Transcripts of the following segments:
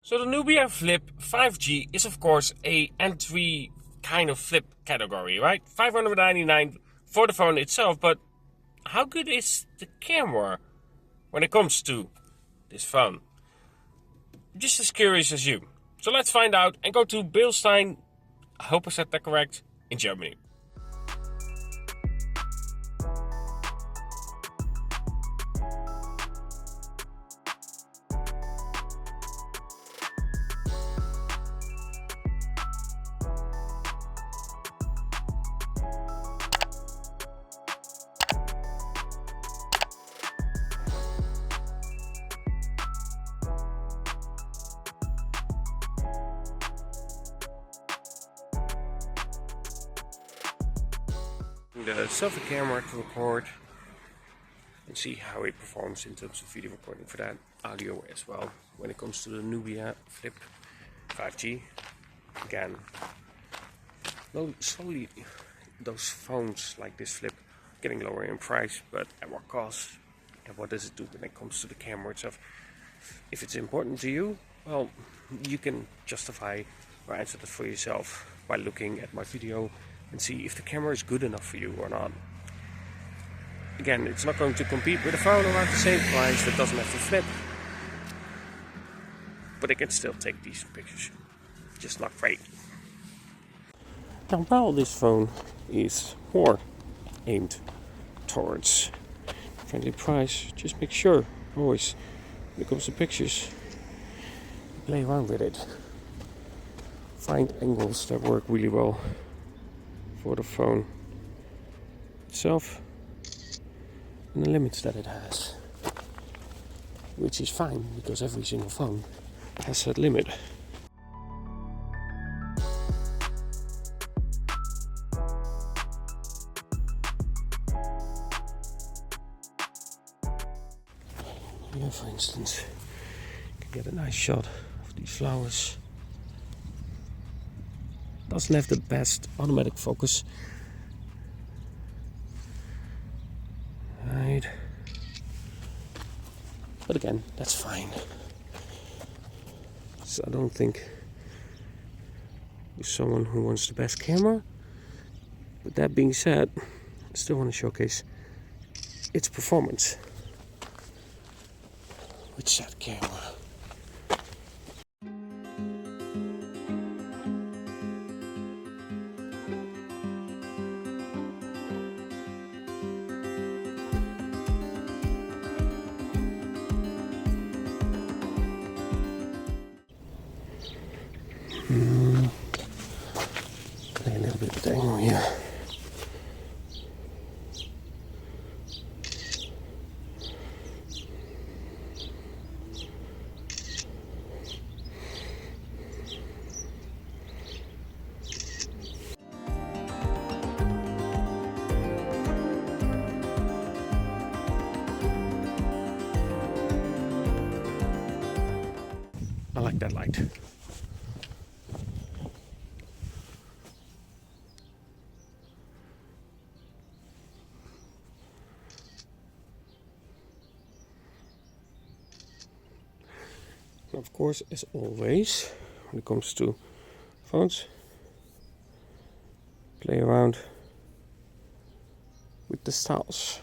So the Nubia Flip 5G is of course a entry kind of flip category, right? $599 for the phone itself, but how good is the camera when it comes to this phone? I'm just as curious as you. So let's find out and go to Bilstein, I hope I said that correct, in Germany. The selfie camera to record and see how it performs in terms of video recording for that, audio as well. When it comes to the Nubia Flip 5G, again, slowly those phones like this Flip getting lower in price, but at what cost and what does it do when it comes to the camera itself? If it's important to you, well, you can justify or answer that for yourself by looking at my video and see if the camera is good enough for you or not. Again, it's not going to compete with a phone around the same price that doesn't have the flip, but it can still take decent pictures, just not great. Now, while this phone is more aimed towards friendly price, just make sure always when it comes to pictures, play around with it. Find angles that work really well for the phone itself and the limits that it has, which is fine because every single phone has that limit. Here, for instance, you can get a nice shot of these flowers. Doesn't have the best automatic focus. Right. But again, that's fine. So I don't think you're someone who wants the best camera. But that being said, I still want to showcase its performance with that camera. Play a little bit of the angle here. I like that light. Of course, as always, when it comes to phones, play around with the styles.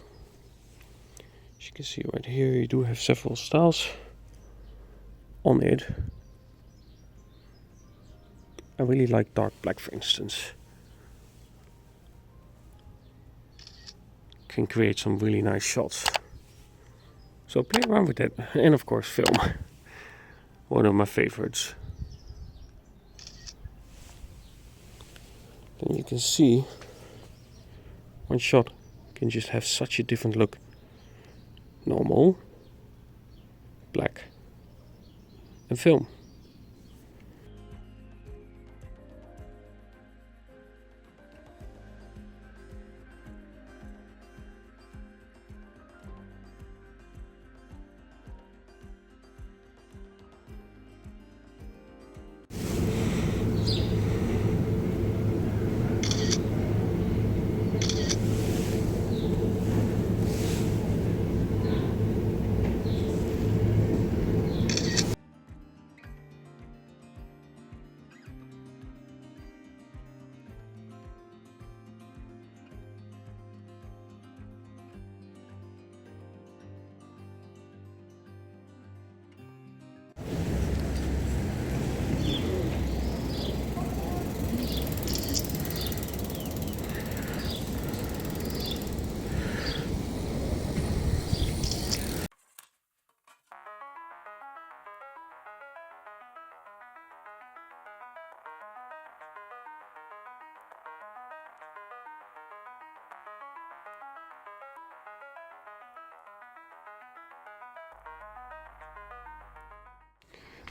As you can see right here, you do have several styles on it. I really like dark black, for instance. Can create some really nice shots. So play around with it, and of course film. One of my favorites. Then you can see one shot can just have such a different look. Normal, black, and film.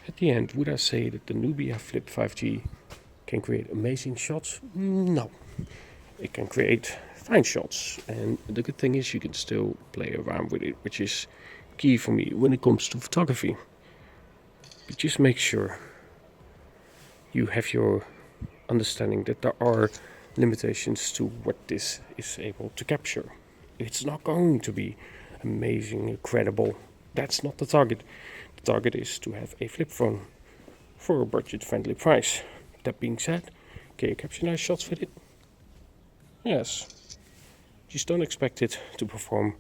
At the end, would I say that the Nubia Flip 5G can create amazing shots? No. It can create fine shots, and the good thing is you can still play around with it, which is key for me when it comes to photography. But just make sure you have your understanding that there are limitations to what this is able to capture. It's not going to be amazing, incredible. That's not the target. The target is to have a flip phone for a budget-friendly price. That being said, can you capture nice shots with it? Yes. Just don't expect it to perform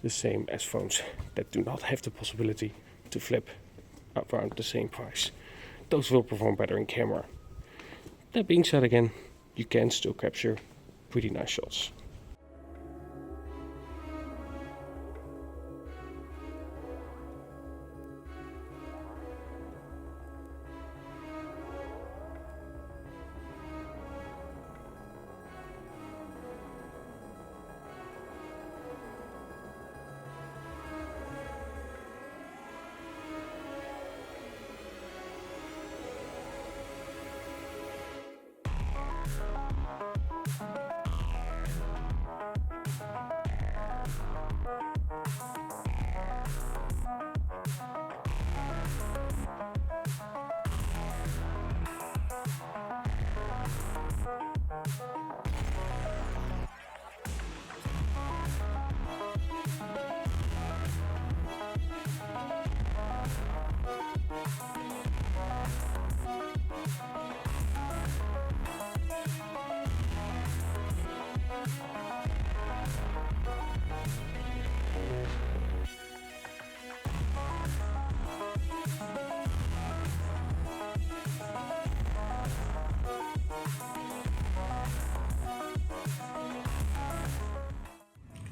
the same as phones that do not have the possibility to flip around the same price. Those will perform better in camera. That being said again, you can still capture pretty nice shots.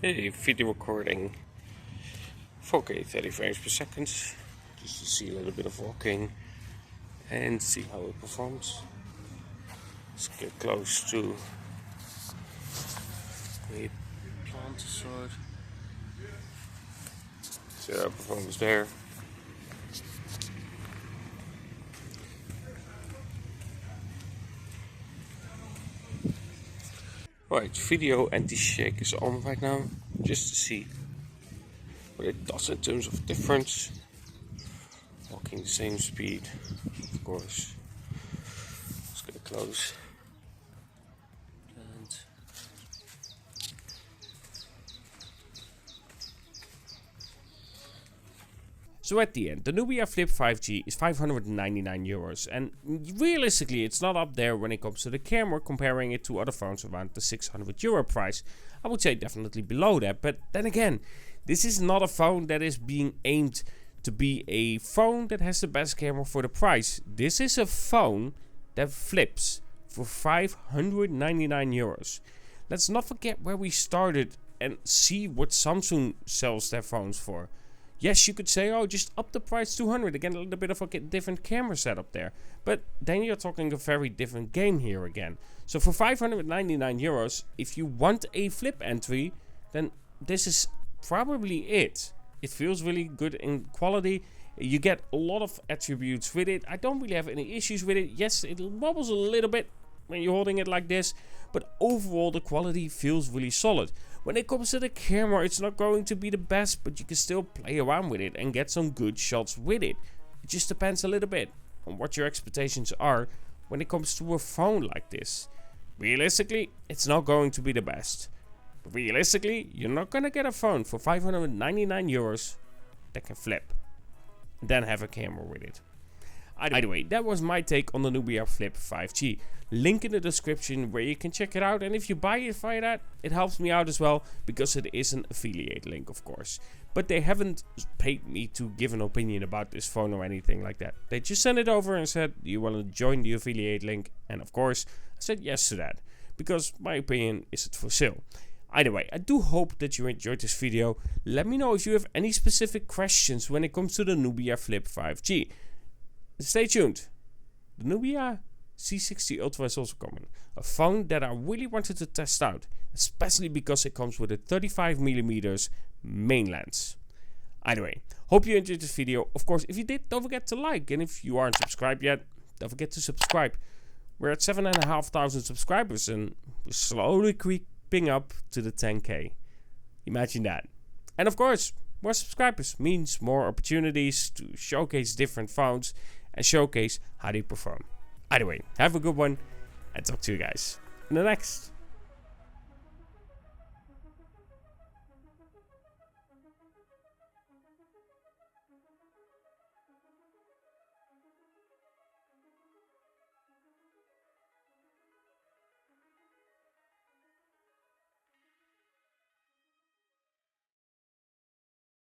Okay, video recording 4K 30 frames per second, just to see a little bit of walking and see how it performs. Let's get close to a plant sort. So our performance there. Right, video anti-shake is on right now, just to see what it does in terms of difference. Walking the same speed, of course. Let's get close. And so at the end, the Nubia Flip 5G is €599, and realistically it's not up there when it comes to the camera, comparing it to other phones around the €600 price. I would say definitely below that, but then again, this is not a phone that is being aimed to be a phone that has the best camera for the price. This is a phone that flips for €599. Let's not forget where we started and see what Samsung sells their phones for. Yes, you could say, oh, just up the price 200, again, a little bit of a different camera setup there. But then you're talking a very different game here again. So for €599, if you want a flip entry, then this is probably it. It feels really good in quality. You get a lot of attributes with it. I don't really have any issues with it. Yes, it wobbles a little bit when you're holding it like this, but overall the quality feels really solid. When it comes to the camera, it's not going to be the best, but you can still play around with it and get some good shots with it. It just depends a little bit on what your expectations are when it comes to a phone like this. Realistically, it's not going to be the best. But realistically, you're not going to get a phone for €599 that can flip and then have a camera with it. Either way, that was my take on the Nubia Flip 5G. Link in the description where you can check it out, and if you buy it via that, it helps me out as well, because it is an affiliate link, of course. But they haven't paid me to give an opinion about this phone or anything like that. They just sent it over and said, do you want to join the affiliate link? And of course, I said yes to that, because my opinion is it for sale. Either way, I do hope that you enjoyed this video. Let me know if you have any specific questions when it comes to the Nubia Flip 5G. Stay tuned. The Nubia C60 Ultra is also coming. A phone that I really wanted to test out, especially because it comes with a 35mm main lens. Anyway, hope you enjoyed this video. Of course, if you did, don't forget to like. And if you aren't subscribed yet, don't forget to subscribe. We're at 7,500 subscribers and we're slowly creeping up to the 10K. Imagine that. And of course, more subscribers means more opportunities to showcase different phones and showcase how they perform. Anyway, have a good one and talk to you guys in the next.